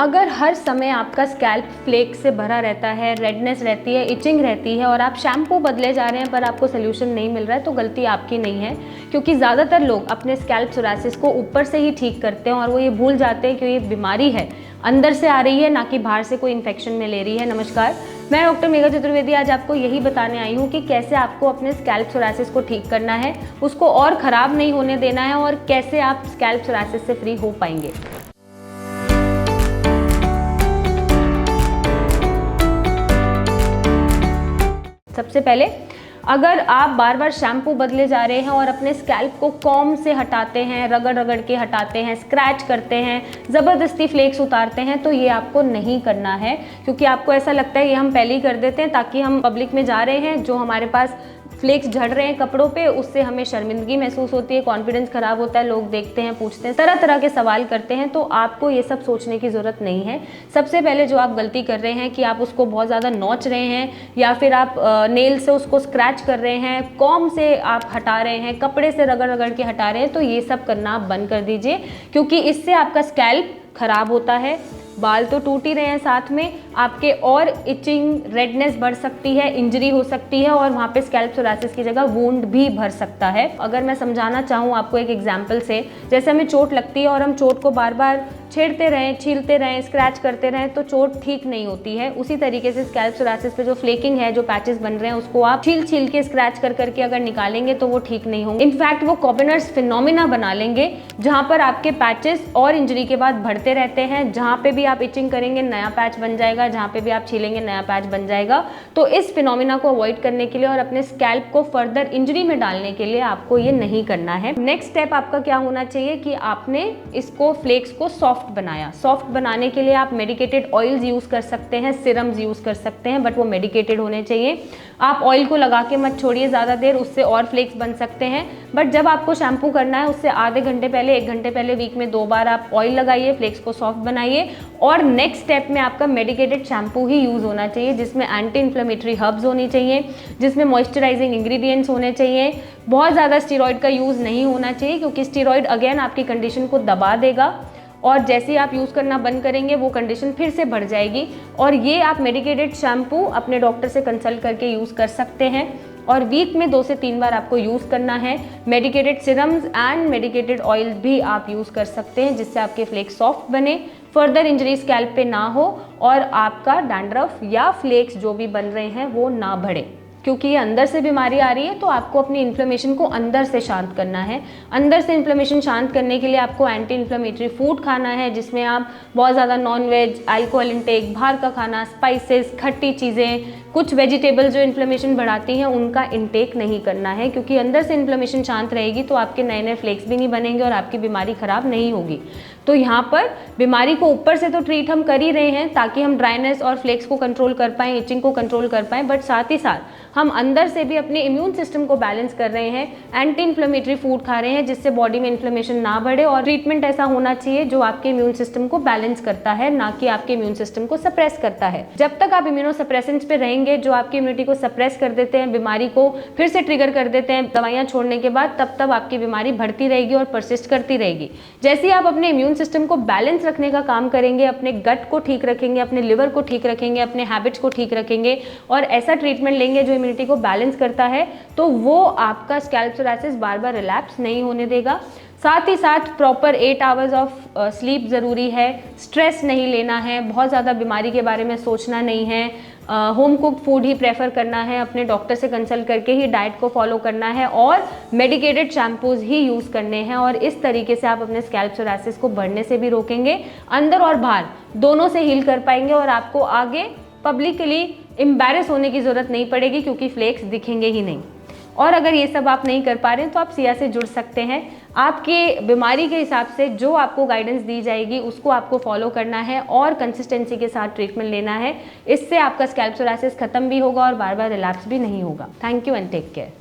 अगर हर समय आपका स्कैल्प फ्लेक से भरा रहता है, रेडनेस रहती है, इचिंग रहती है और आप शैम्पू बदले जा रहे हैं पर आपको सोल्यूशन नहीं मिल रहा है, तो गलती आपकी नहीं है। क्योंकि ज़्यादातर लोग अपने स्कैल्प सोरासिस को ऊपर से ही ठीक करते हैं और वो ये भूल जाते हैं कि ये बीमारी है अंदर से आ रही है, ना कि बाहर से कोई इन्फेक्शन में ले रही है। नमस्कार, मैं डॉक्टर मेघा चतुर्वेदी आज आपको यही बताने आई हूँ कि कैसे आपको अपने स्कैल्प सोरासिस को ठीक करना है, उसको और ख़राब नहीं होने देना है और कैसे आप स्कैल्प सोरासिस से फ्री हो पाएंगे। सबसे पहले, अगर आप बार बार शैम्पू बदले जा रहे हैं और अपने स्कैल्प को कॉम्ब से हटाते हैं, रगड़ रगड़ के हटाते हैं, स्क्रैच करते हैं, ज़बरदस्ती फ्लेक्स उतारते हैं, तो ये आपको नहीं करना है। क्योंकि आपको ऐसा लगता है ये हम पहले ही कर देते हैं ताकि हम पब्लिक में जा रहे हैं, जो हमारे पास फ्लेक्स झड़ रहे हैं कपड़ों पे, उससे हमें शर्मिंदगी महसूस होती है, कॉन्फिडेंस खराब होता है, लोग देखते हैं, पूछते हैं, तरह तरह के सवाल करते हैं। तो आपको ये सब सोचने की ज़रूरत नहीं है। सबसे पहले जो आप गलती कर रहे हैं कि आप उसको बहुत ज़्यादा नोच रहे हैं या फिर आप नेल से उसको स्क्रैच कर रहे हैं, कॉम्ब से आप हटा रहे हैं, कपड़े से रगड़ रगड़ के हटा रहे हैं, तो ये सब करना आप बंद कर दीजिए। क्योंकि इससे आपका स्कैल्प खराब होता है, बाल तो टूट ही रहे हैं, साथ में आपके और इचिंग, रेडनेस बढ़ सकती है, इंजरी हो सकती है और वहाँ पे स्कैल्प सोरासिस की जगह वुंड भी भर सकता है। अगर मैं समझाना चाहूँ आपको एक एग्जांपल से, जैसे हमें चोट लगती है और हम चोट को बार बार छेड़ते रहें, छीलते रहें, स्क्रैच करते रहें, तो चोट ठीक नहीं होती है। उसी तरीके से स्कैल्प सोरासिस पे जो फ्लेकिंग है, जो पैचेस बन रहे हैं, उसको आप छील छील के, स्क्रैच कर करके अगर निकालेंगे तो वो ठीक नहीं होंगे। इनफैक्ट वो कॉबिनर्स फिनोमिना बना लेंगे, जहाँ पर आपके पैचेस और इंजरी के बाद बढ़ते रहते हैं। जहाँ पे भी आप इचिंग करेंगे नया पैच बन जाएगा, जहाँ पे भी आप छीलेंगे नया पैच बन जाएगा। तो इस फिनोमिना को अवॉइड करने के लिए और अपने स्कैल्प को फर्दर इंजरी में डालने के लिए आपको ये नहीं करना है। नेक्स्ट स्टेप आपका क्या होना चाहिए कि आपने इसको फ्लेक्स को सॉफ्ट बनाया। सॉफ्ट बनाने के लिए आप मेडिकेटेड ऑयल्स यूज कर सकते हैं, सिरम्स यूज कर सकते हैं, बट वो मेडिकेटेड होने चाहिए। आप ऑयल को लगा के मत छोड़िए ज़्यादा देर, उससे और फ्लेक्स बन सकते हैं। बट जब आपको शैम्पू करना है उससे आधे घंटे पहले, 1 घंटे पहले, वीक में 2 बार आप ऑयल लगाइए, फ्लेक्स को सॉफ्ट बनाइए। और नेक्स्ट स्टेप में आपका मेडिकेटेड शैम्पू ही यूज़ होना चाहिए, जिसमें एंटी इन्फ्लेमेटरी हर्ब्स होनी चाहिए, जिसमें मॉइस्चराइजिंग इंग्रेडिएंट्स होने चाहिए। बहुत ज़्यादा स्टेरॉइड का यूज़ नहीं होना चाहिए, क्योंकि स्टेरॉइड अगेन आपकी कंडीशन को दबा देगा और जैसे ही आप यूज़ करना बंद करेंगे वो कंडीशन फिर से बढ़ जाएगी। और ये आप मेडिकेटेड शैम्पू अपने डॉक्टर से कंसल्ट करके यूज़ कर सकते हैं और वीक में 2 से 3 बार आपको यूज़ करना है। Medicated serums and medicated oil भी आप यूज़ कर सकते हैं, जिससे आपके फ्लेक्स सॉफ्ट बने, फर्दर इंजरी स्कैल्प पे ना हो और आपका डैंड्रफ या फ्लेक्स जो भी बन रहे हैं वो ना बढ़े। क्योंकि ये अंदर से बीमारी आ रही है, तो आपको अपनी इन्फ्लेमेशन को अंदर से शांत करना है। अंदर से इन्फ्लेमेशन शांत करने के लिए आपको एंटी इन्फ्लेमेटरी फूड खाना है, जिसमें आप बहुत ज़्यादा नॉन वेज, अल्कोहल इंटेक, बाहर का खाना, स्पाइसेस, खट्टी चीज़ें, कुछ वेजिटेबल जो इन्फ्लेमेशन बढ़ाती हैं उनका इंटेक नहीं करना है। क्योंकि अंदर से इन्फ्लेमेशन शांत रहेगी तो आपके नए नए फ्लेक्स भी नहीं बनेंगे और आपकी बीमारी खराब नहीं होगी। तो यहाँ पर बीमारी को ऊपर से तो ट्रीट हम कर ही रहे हैं ताकि हम ड्राइनेस और फ्लेक्स को कंट्रोल कर पाएँ, इचिंग को कंट्रोल कर पाएँ, बट साथ ही साथ हम अंदर से भी अपने इम्यून सिस्टम को बैलेंस कर रहे हैं, एंटी इन्फ्लेमेटरी फूड खा रहे हैं, जिससे बॉडी में इन्फ्लेमेशन ना बढ़े। और ट्रीटमेंट ऐसा होना चाहिए जो आपके इम्यून सिस्टम को बैलेंस करता है, ना कि आपके इम्यून सिस्टम को सप्रेस करता है। जब तक आप इम्यूनोसप्रेसेंट्स पे रहेंगे जो आपकी इम्यूनिटी को सप्रेस कर देते हैं, बीमारी को फिर से ट्रिगर कर देते हैं दवाइयाँ छोड़ने के बाद, तब आपकी बीमारी बढ़ती रहेगी और परसिस्ट करती रहेगी। जैसे ही आप अपने इम्यून सिस्टम को बैलेंस रखने का काम करेंगे, अपने गट को ठीक रखेंगे, अपने लिवर को ठीक रखेंगे, अपने हैबिट्स को ठीक रखेंगे और ऐसा ट्रीटमेंट लेंगे जो इम्यूनिटी को बैलेंस करता है, तो वो आपका स्कैल्प सोरासिस बार बार रिलैप्स नहीं होने देगा। साथ ही साथ प्रॉपर 8 आवर्स ऑफ स्लीप ज़रूरी है, स्ट्रेस नहीं लेना है, बहुत ज़्यादा बीमारी के बारे में सोचना नहीं है, होम कुक्ड फूड ही प्रेफर करना है, अपने डॉक्टर से कंसल्ट करके ही डाइट को फॉलो करना है और मेडिकेटेड शैम्पूज़ ही यूज़ करने हैं। और इस तरीके से आप अपने स्कैल्प सोरासिस को बढ़ने से भी रोकेंगे, अंदर और बाहर दोनों से हील कर पाएंगे और आपको आगे पब्लिकली एम्बैरेस होने की ज़रूरत नहीं पड़ेगी, क्योंकि फ्लेक्स दिखेंगे ही नहीं। और अगर ये सब आप नहीं कर पा रहे हैं तो आप सिया से जुड़ सकते हैं। आपके बीमारी के हिसाब से जो आपको गाइडेंस दी जाएगी उसको आपको फॉलो करना है और कंसिस्टेंसी के साथ ट्रीटमेंट लेना है। इससे आपका स्कैल्प सोरासिस खत्म भी होगा और बार बार रिलैप्स भी नहीं होगा। Thank you and take care.